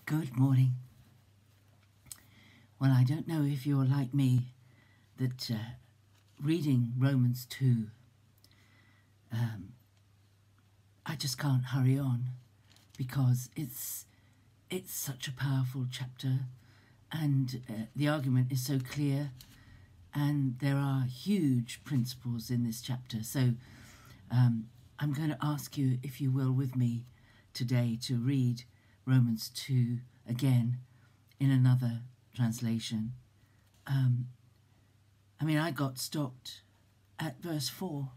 Good morning. Well, I don't know if you're like me, that reading Romans 2, I just can't hurry on because it's such a powerful chapter, and the argument is so clear, and there are huge principles in this chapter. So I'm going to ask you, if you will, with me today to read Romans 2 again in another translation. I got stopped at verse 4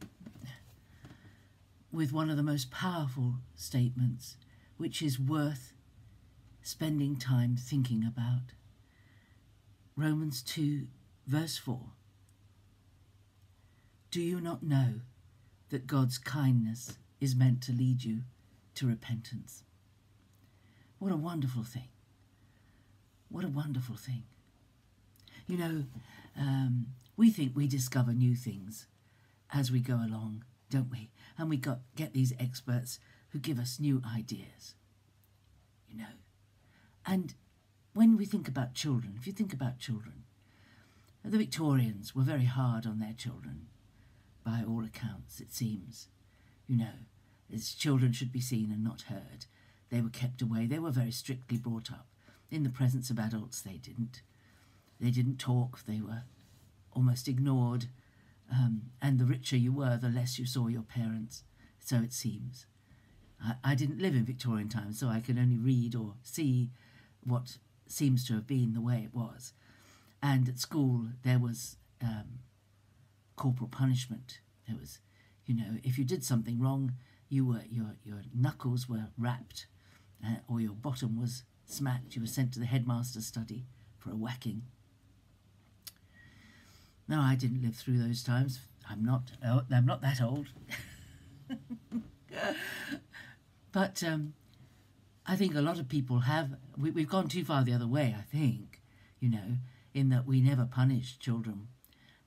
with one of the most powerful statements, which is worth spending time thinking about. Romans 2 verse 4. Do you not know that God's kindness is meant to lead you to repentance? What a wonderful thing. What a wonderful thing. You know, we think we discover new things as we go along, don't we? And we get these experts who give us new ideas, you know. And when we think about children, if you think about children, the Victorians were very hard on their children, by all accounts, it seems. You know, as children should be seen and not heard. They were kept away. They were very strictly brought up. In the presence of adults, they didn't. They didn't talk. They were almost ignored. And the richer you were, the less you saw your parents. So it seems. I didn't live in Victorian times, so I can only read or see what seems to have been the way it was. And at school, there was corporal punishment. There was, you know, if you did something wrong, your knuckles were rapped, or your bottom was smacked. You were sent to the headmaster's study for a whacking. No, I didn't live through those times. I'm not that old. But I think a lot of people have. We've gone too far the other way, I think, you know, in that we never punish children.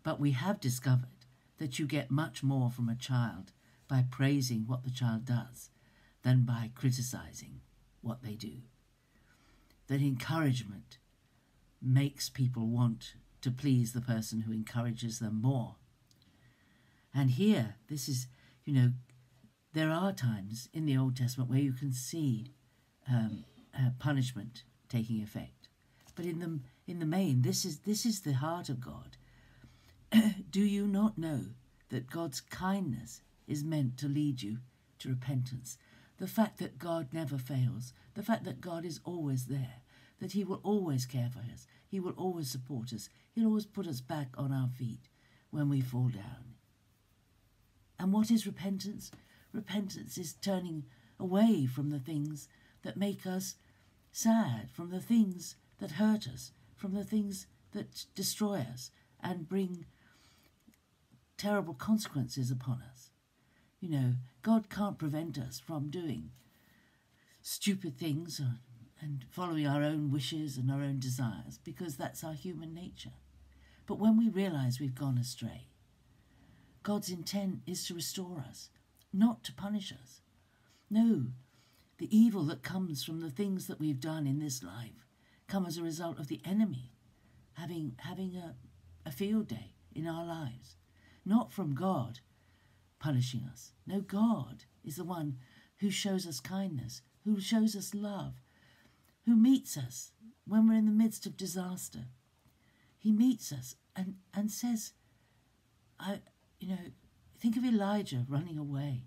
But we have discovered that you get much more from a child by praising what the child does than by criticizing what they do. That encouragement makes people want to please the person who encourages them more. And here, this is, you know, there are times in the Old Testament where you can see punishment taking effect. But in the main, this is the heart of God. Do you not know that God's kindness is meant to lead you to repentance? The fact that God never fails, the fact that God is always there, that he will always care for us, he will always support us, he'll always put us back on our feet when we fall down. And what is repentance? Repentance is turning away from the things that make us sad, from the things that hurt us, from the things that destroy us and bring terrible consequences upon us. You know, God can't prevent us from doing stupid things and following our own wishes and our own desires, because that's our human nature. But when we realize we've gone astray, God's intent is to restore us, not to punish us. No, the evil that comes from the things that we've done in this life come as a result of the enemy having a field day in our lives, not from God punishing us. No, God is the one who shows us kindness, who shows us love, who meets us when we're in the midst of disaster. He meets us and says, think of Elijah running away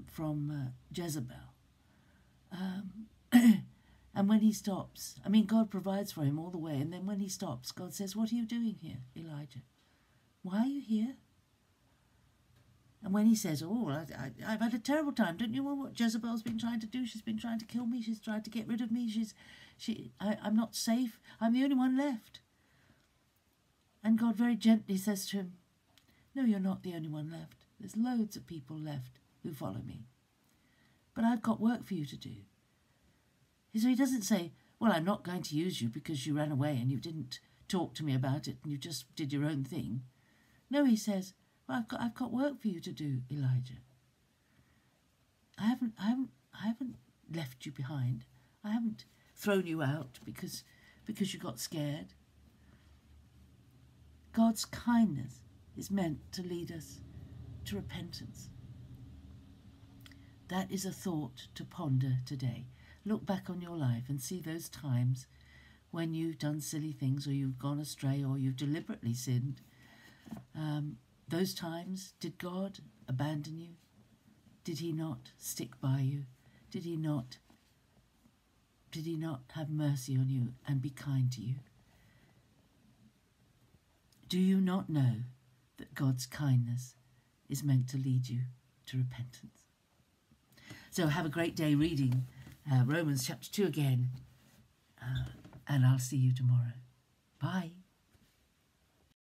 from Jezebel. And when he stops, God provides for him all the way, and then when he stops, God says, what are you doing here, Elijah? Why are you here? And when he says, I've had a terrible time. Don't you know what Jezebel's been trying to do? She's been trying to kill me. She's tried to get rid of me. I'm not safe. I'm the only one left. And God very gently says to him, no, you're not the only one left. There's loads of people left who follow me. But I've got work for you to do. So he doesn't say, well, I'm not going to use you because you ran away and you didn't talk to me about it and you just did your own thing. No, he says, well, I've got work for you to do, Elijah. I haven't left you behind. I haven't thrown you out because you got scared. God's kindness is meant to lead us to repentance. That is a thought to ponder today. Look back on your life and see those times when you've done silly things, or you've gone astray, or you've deliberately sinned. Those times, did God abandon you? Did he not stick by you? Did he not have mercy on you and be kind to you? Do you not know that God's kindness is meant to lead you to repentance? So have a great day reading Romans chapter 2 again, and I'll see you tomorrow. Bye.